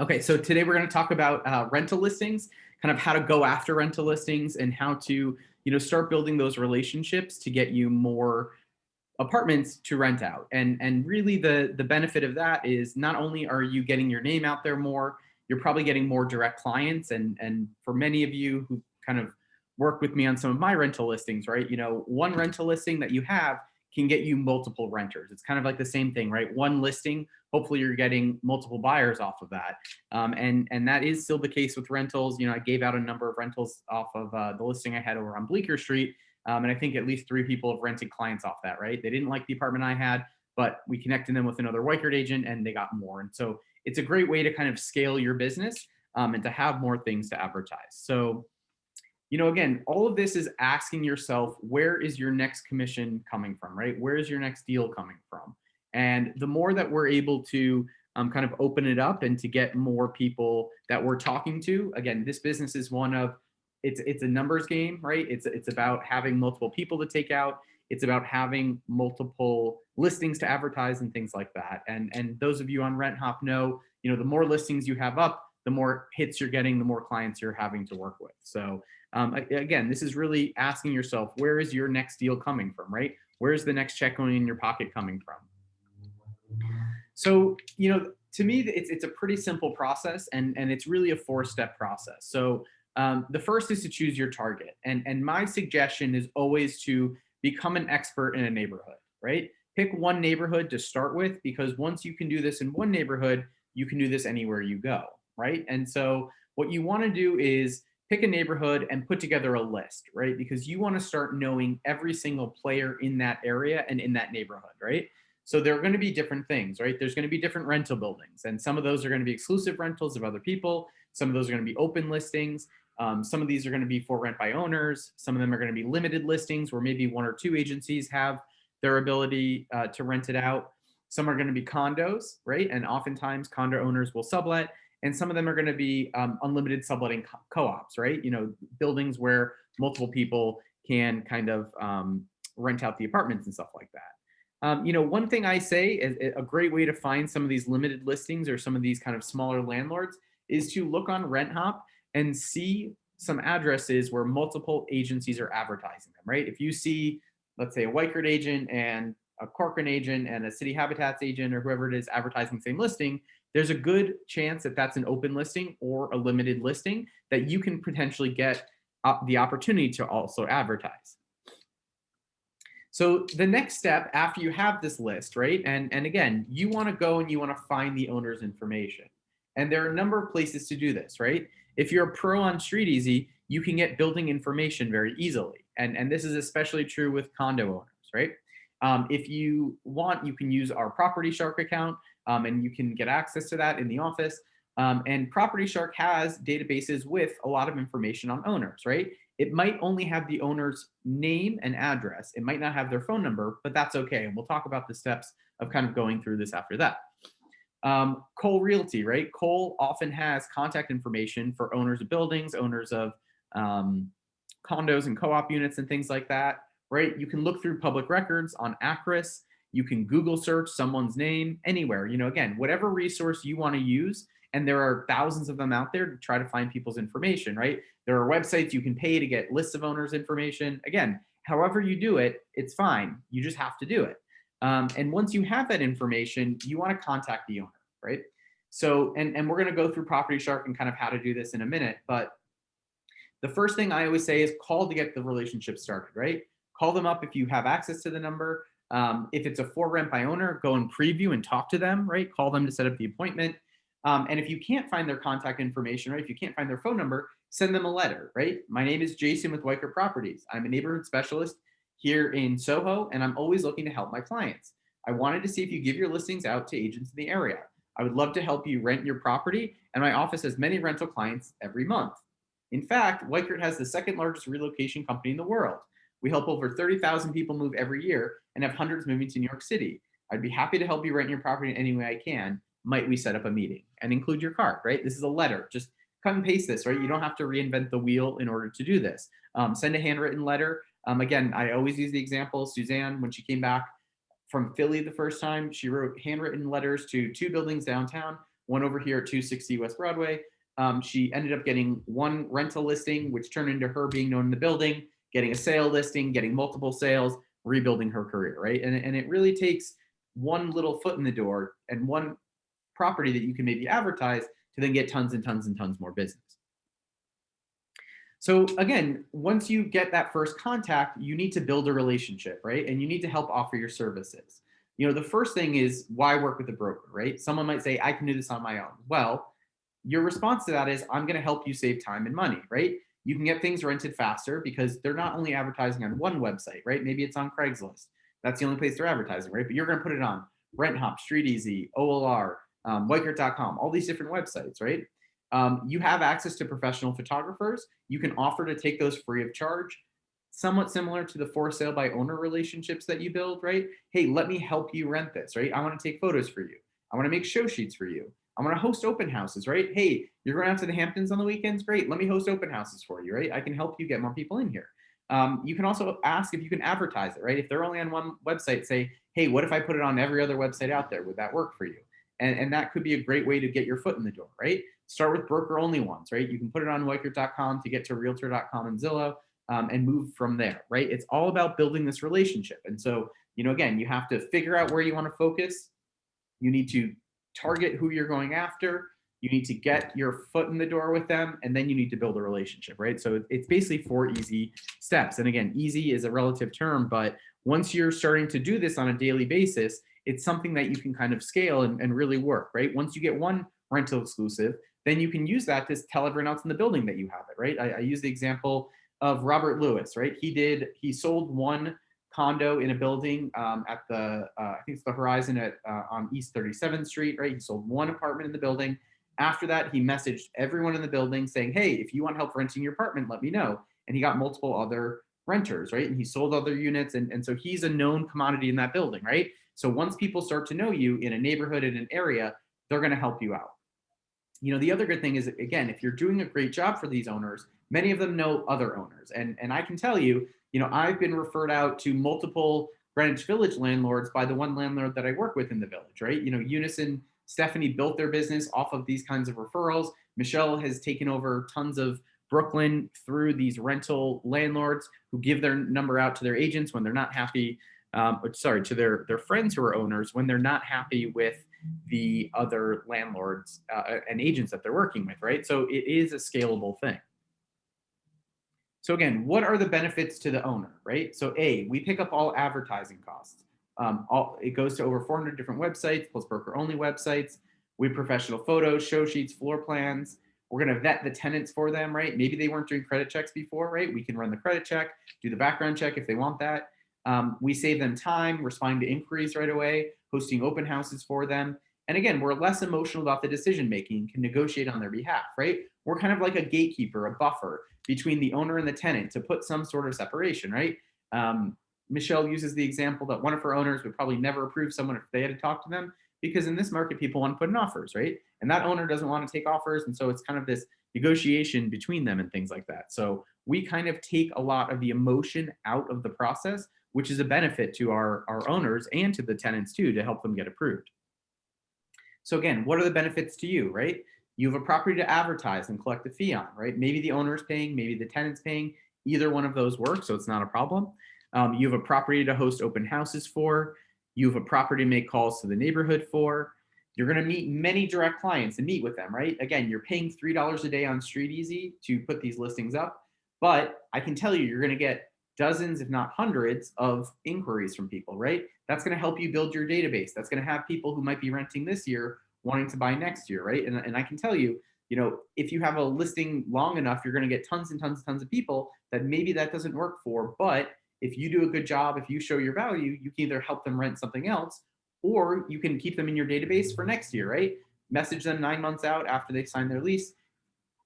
Okay, so today we're going to talk about rental listings, kind of how to go after rental listings and how to, start building those relationships to get you more apartments to rent out. And really the benefit of that is not only are you getting your name out there more, you're probably getting more direct clients. And for many of you who kind of work with me on some of my rental listings, right? One rental listing that you have can get you multiple renters. It's kind of like the same thing, right? One listing, hopefully you're getting multiple buyers off of that. And that is still the case with rentals. I gave out a number of rentals off of the listing I had over on Bleecker Street. And I think at least 3 people have rented clients off that, right? They didn't like the apartment I had, but we connected them with another Weichert agent and they got more. And so it's a great way to kind of scale your business and to have more things to advertise. So, again, all of this is asking yourself, where is your next commission coming from, right? Where is your next deal coming from? And the more that we're able to kind of open it up and to get more people that we're talking to, again, this business is one of it's a numbers game, right? It's about having multiple people to take out. It's about having multiple listings to advertise and things like that. And those of you on RentHop know, the more listings you have up, the more hits you're getting, the more clients you're having to work with. So again, this is really asking yourself, where is your next deal coming from, right? Where's the next check going in your pocket coming from? So, to me, it's a pretty simple process, and it's really a 4-step process. So the first is to choose your target. And my suggestion is always to become an expert in a neighborhood, right? Pick one neighborhood to start with, because once you can do this in one neighborhood, you can do this anywhere you go, right? And so what you want to do is pick a neighborhood and put together a list, right? Because you want to start knowing every single player in that area and in that neighborhood, right? So there are going to be different things, right? There's going to be different rental buildings, and some of those are going to be exclusive rentals of other people. Some of those are going to be open listings. Some of these are going to be for rent by owners. Some of them are going to be limited listings where maybe 1 or 2 agencies have their ability to rent it out. Some are going to be condos, right? And oftentimes condo owners will sublet. And some of them are going to be unlimited subletting co-ops, right? Buildings where multiple people can kind of rent out the apartments and stuff like that. One thing I say is a great way to find some of these limited listings or some of these kind of smaller landlords is to look on RentHop and see some addresses where multiple agencies are advertising them, right? If you see, let's say, a Weichert agent and a Corcoran agent and a City Habitats agent or whoever it is advertising the same listing, there's a good chance that that's an open listing or a limited listing that you can potentially get the opportunity to also advertise. So the next step after you have this list, right? And again, you want to go and you want to find the owner's information. And there are a number of places to do this, right? If you're a pro on StreetEasy, you can get building information very easily. And this is especially true with condo owners, right? If you want, you can use our Property Shark account and you can get access to that in the office. And Property Shark has databases with a lot of information on owners, right? It might only have the owner's name and address. It might not have their phone number, but that's okay. And we'll talk about the steps of kind of going through this after that. Cole Realty, right? Cole often has contact information for owners of buildings, owners of condos and co-op units and things like that, right? You can look through public records on Acris. You can Google search someone's name anywhere. Again, whatever resource you want to use, and there are thousands of them out there to try to find people's information, right? There are websites you can pay to get lists of owners' information. Again, however you do it, it's fine. You just have to do it. And once you have that information, you want to contact the owner, right? So, and we're going to go through Property Shark and kind of how to do this in a minute. But the first thing I always say is call to get the relationship started, right? Call them up if you have access to the number. If it's a for rent by owner, go and preview and talk to them, right? Call them to set up the appointment. And if you can't find their contact information, right? If you can't find their phone number, send them a letter, right? My name is Jason with Weichert Properties. I'm a neighborhood specialist here in Soho, and I'm always looking to help my clients. I wanted to see if you give your listings out to agents in the area. I would love to help you rent your property, and my office has many rental clients every month. In fact, Weichert has the second largest relocation company in the world. We help over 30,000 people move every year and have hundreds moving to New York City. I'd be happy to help you rent your property in any way I can. Might we set up a meeting? And include your card, right? This is a letter. Just cut and paste this, right? You don't have to reinvent the wheel in order to do this. Send a handwritten letter. Again, I always use the example, Suzanne, when she came back from Philly the first time, she wrote handwritten letters to 2 buildings downtown. one over here at 260 West Broadway. She ended up getting one rental listing, which turned into her being known in the building, getting a sale listing, getting multiple sales, rebuilding her career, right? And it really takes one little foot in the door and one property that you can maybe advertise to then get tons and tons and tons more business. So again, once you get that first contact, you need to build a relationship, right? And you need to help offer your services. The first thing is, why work with a broker, right? Someone might say, I can do this on my own. Well, your response to that is, I'm going to help you save time and money, right? You can get things rented faster because they're not only advertising on one website, right? Maybe it's on Craigslist. That's the only place they're advertising, right? But you're going to put it on RentHop, StreetEasy, OLR, Wikert.com, all these different websites, right? You have access to professional photographers. You can offer to take those free of charge, somewhat similar to the for sale by owner relationships that you build, right? Hey, let me help you rent this, right? I want to take photos for you. I want to make show sheets for you. I want to host open houses, right? Hey, you're going out to the Hamptons on the weekends? Great. Let me host open houses for you, right? I can help you get more people in here. You can also ask if you can advertise it, right? If they're only on one website, say, hey, what if I put it on every other website out there? Would that work for you? And that could be a great way to get your foot in the door, right? Start with broker only ones, right? You can put it on Wikert.com to get to Realtor.com and Zillow, and move from there, right? It's all about building this relationship. And so, again, you have to figure out where you want to focus. You need to target who you're going after. You need to get your foot in the door with them, and then you need to build a relationship, right? So it's basically 4 easy steps. And again, easy is a relative term, but once you're starting to do this on a daily basis, it's something that you can kind of scale and really work, right? Once you get one rental exclusive, then you can use that to tell everyone else in the building that you have it, right? I use the example of Robert Lewis, right? He sold one condo in a building at the I think it's the Horizon at on East 37th Street, right? He sold one apartment in the building. After that, he messaged everyone in the building saying, hey, if you want help renting your apartment, let me know. And he got multiple other renters, right? And he sold other units. And so he's a known commodity in that building, right? So once people start to know you in a neighborhood, in an area, they're going to help you out. The other good thing is, again, if you're doing a great job for these owners, many of them know other owners. And I can tell you, I've been referred out to multiple Greenwich Village landlords by the one landlord that I work with in the village, right? Unison, Stephanie built their business off of these kinds of referrals. Michelle has taken over tons of Brooklyn through these rental landlords who give their number out to their agents when they're not happy, to their friends who are owners when they're not happy with the other landlords and agents that they're working with, right? So it is a scalable thing. So again, what are the benefits to the owner, right? So we pick up all advertising costs. It goes to over 400 different websites, plus broker-only websites. We have professional photos, show sheets, floor plans. We're going to vet the tenants for them, right? Maybe they weren't doing credit checks before, right? We can run the credit check, do the background check if they want that. We save them time, responding to inquiries right away, hosting open houses for them. And again, we're less emotional about the decision making, can negotiate on their behalf, right? We're kind of like a gatekeeper, a buffer between the owner and the tenant to put some sort of separation, right? Michelle uses the example that one of her owners would probably never approve someone if they had to talk to them, because in this market, people want to put in offers, right? And that owner doesn't want to take offers. And so it's kind of this negotiation between them and things like that. So we kind of take a lot of the emotion out of the process, which is a benefit to our owners and to the tenants too, to help them get approved. So again, what are the benefits to you, right? You have a property to advertise and collect a fee on, right? Maybe the owner's paying, maybe the tenant's paying. Either one of those works, so it's not a problem. You have a property to host open houses for. You have a property to make calls to the neighborhood for. You're going to meet many direct clients and meet with them, right? Again, you're paying $3 a day on StreetEasy to put these listings up, but I can tell you, you're going to get dozens, if not hundreds, of inquiries from people, right? That's going to help you build your database. That's going to have people who might be renting this year wanting to buy next year, right? And I can tell you, if you have a listing long enough, you're going to get tons and tons and tons of people that maybe that doesn't work for. But if you do a good job, if you show your value, you can either help them rent something else, or you can keep them in your database for next year, right? Message them 9 months out after they sign their lease.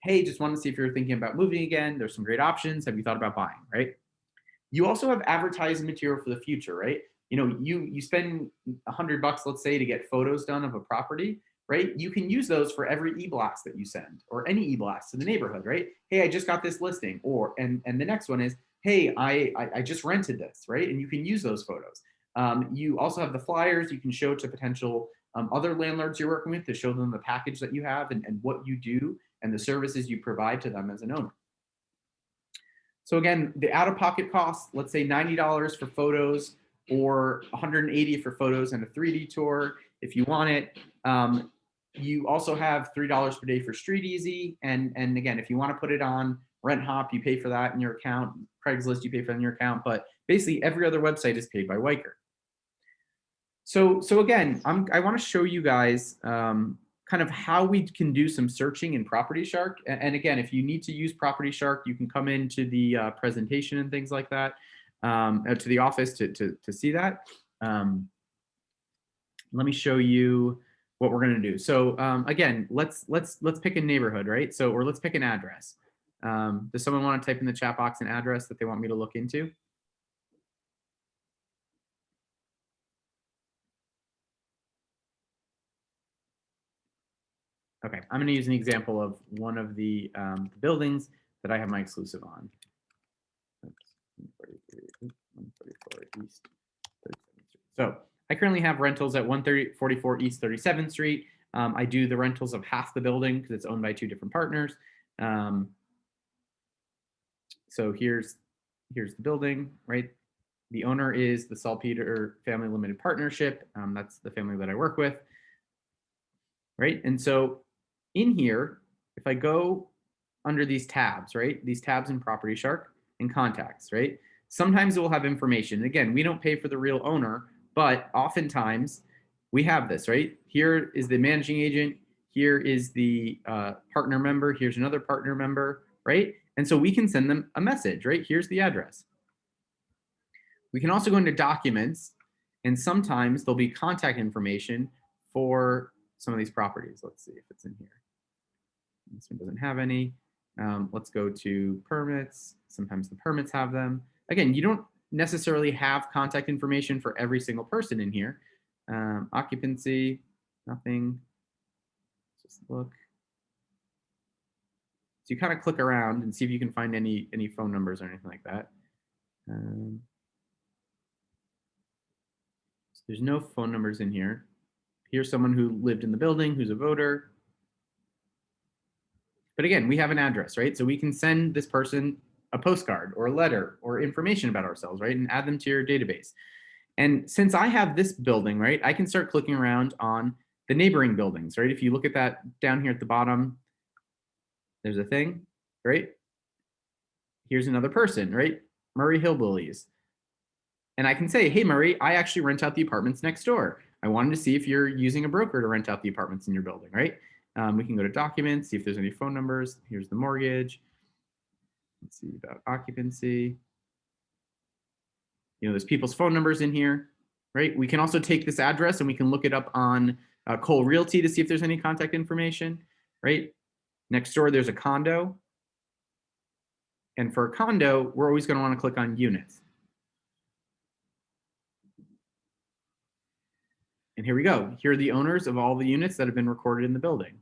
Hey, just want to see if you're thinking about moving again. There's some great options. Have you thought about buying, right? You also have advertising material for the future, right? You spend $100, let's say, to get photos done of a property, right? You can use those for every e-blast that you send, or any e-blast to the neighborhood, right? Hey, I just got this listing, and the next one is, hey, I just rented this, right? And you can use those photos. You also have the flyers you can show to potential other landlords you're working with to show them the package that you have and what you do and the services you provide to them as an owner. So again, the out-of-pocket cost, let's say $90 for photos or $180 for photos and a 3D tour if you want it. You also have $3 per day for StreetEasy. And again, if you want to put it on RentHop, you pay for that in your account. Craigslist, you pay for that in your account. But basically, every other website is paid by Wyker. So again, I want to show you guys kind of how we can do some searching in Property Shark. And again, if you need to use Property Shark, you can come into the presentation and things like that, to the office to see that. Let me show you what we're going to do. So again, let's pick a neighborhood, right? So, or let's pick an address. Does someone want to type in the chat box an address that they want me to look into? Okay, I'm going to use an example of one of the buildings that I have my exclusive on. Oops, 144 East 37th Street. So I currently have rentals at 144 East 37th Street. I do the rentals of half the building because it's owned by 2 different partners. So here's the building, right? The owner is the Salpeter Family Limited Partnership. That's the family that I work with, right? And so in here, if I go under these tabs, right? These tabs in Property Shark and contacts, right? Sometimes it will have information. Again, we don't pay for the real owner, but oftentimes we have this, right? Here is the managing agent. Here is the partner member. Here's another partner member, right? And so we can send them a message, right? Here's the address. We can also go into documents, and sometimes there'll be contact information for some of these properties. Let's see if it's in here. This one doesn't have any. Let's go to permits. Sometimes the permits have them. Again, you don't necessarily have contact information for every single person in here. Occupancy, nothing. Let's just look. So you kind of click around and see if you can find any phone numbers or anything like that. So there's no phone numbers in here. Here's someone who lived in the building, who's a voter. But again, we have an address, right? So we can send this person a postcard or a letter or information about ourselves, right? And add them to your database. And since I have this building, right, I can start clicking around on the neighboring buildings, right? If you look at that down here at the bottom, there's a thing, right? Here's another person, right? Murray Hillbillies. And I can say, hey, Murray, I actually rent out the apartments next door. I wanted to see if you're using a broker to rent out the apartments in your building, right? We can go to documents, see if there's any phone numbers. Here's the mortgage. Let's see about occupancy. You know, there's people's phone numbers in here, right? We can also take this address and we can look it up on Cole Realty to see if there's any contact information, right? Next door, there's a condo. And for a condo, we're always going to want to click on units. And here we go. Here are the owners of all the units that have been recorded in the building.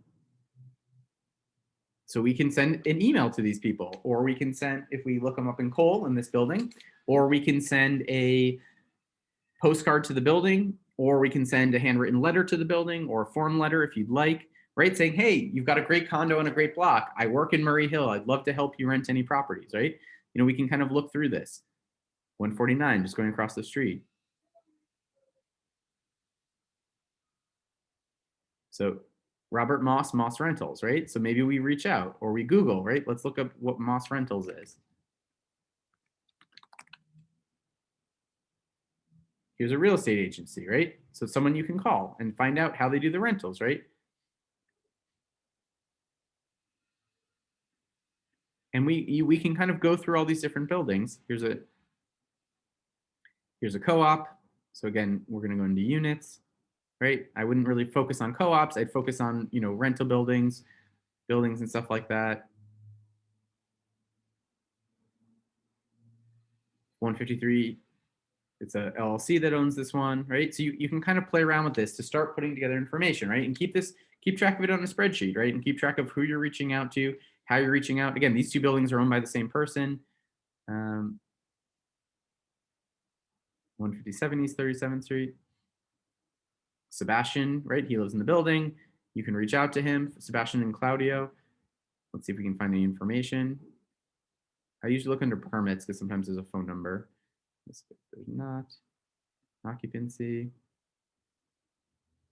So we can send an email to these people, or we can send, if we look them up in Cole in this building, or we can send a postcard to the building, or we can send a handwritten letter to the building or a form letter if you'd like, right? Saying, hey, you've got a great condo and a great block. I work in Murray Hill. I'd love to help you rent any properties, right? You know, we can kind of look through this. 149, just going across the street. So Robert Moss Rentals, right? So maybe we reach out or we Google, right? Let's look up what Moss Rentals is. Here's a real estate agency, right? So someone you can call and find out how they do the rentals, right? And we can kind of go through all these different buildings. Here's a co-op. So again, we're going to go into units, right? I wouldn't really focus on co-ops. I'd focus on, you know, rental buildings and stuff like that. 153, it's a LLC that owns this one, right? So you can kind of play around with this to start putting together information, right? And keep track of it on a spreadsheet, right? And keep track of who you're reaching out to, how you're reaching out. Again, these 2 buildings are owned by the same person. 157 East 37th Street. Sebastian, right? He lives in the building. You can reach out to him, Sebastian and Claudio. Let's see if we can find any information. I usually look under permits because sometimes there's a phone number. There's not. Occupancy.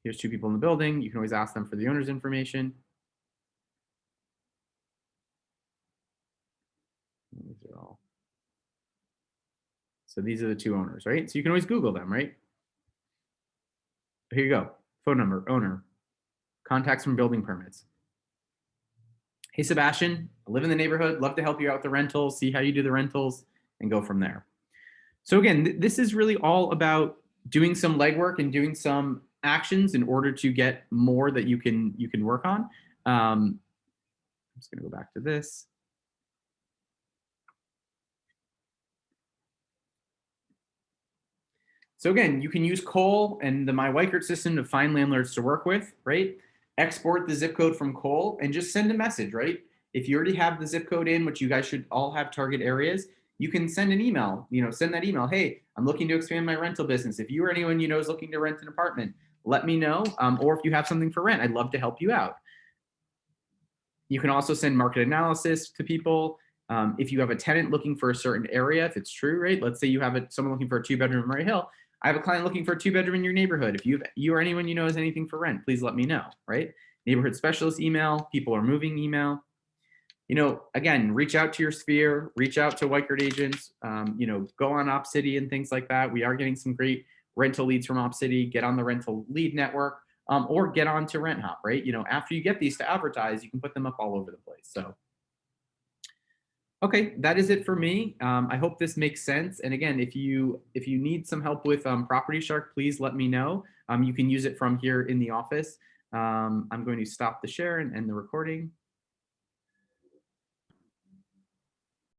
Here's 2 people in the building. You can always ask them for the owner's information. These are all. So these are the 2 owners, right? So you can always Google them, right? Here you go. Phone number, owner, contacts from building permits. Hey, Sebastian, I live in the neighborhood. Love to help you out with the rentals, see how you do the rentals, and go from there. So again, this is really all about doing some legwork and doing some actions in order to get more that you can work on. I'm just going to go back to this. So again, you can use Cole and the My Weichert system to find landlords to work with, right? Export the zip code from Cole and just send a message, right? If you already have the zip code in, which you guys should all have target areas, you can send an email, send that email. Hey, I'm looking to expand my rental business. If you or anyone you know is looking to rent an apartment, let me know. Or if you have something for rent, I'd love to help you out. You can also send market analysis to people. If you have a tenant looking for a certain area, if it's true, right? Let's say you have someone looking for a 2-bedroom in Murray Hill. I have a client looking for a 2-bedroom in your neighborhood. If you or anyone you know has anything for rent, please let me know, right? Neighborhood specialist email, people are moving email. Again, reach out to your sphere, reach out to Weichert agents, go on OpCity and things like that. We are getting some great rental leads from OpCity. Get on the rental lead network, or get on to RentHop, right? After you get these to advertise, you can put them up all over the place. So, okay, that is it for me. I hope this makes sense. And again, if you need some help with Property Shark, please let me know. You can use it from here in the office. I'm going to stop the share and end the recording.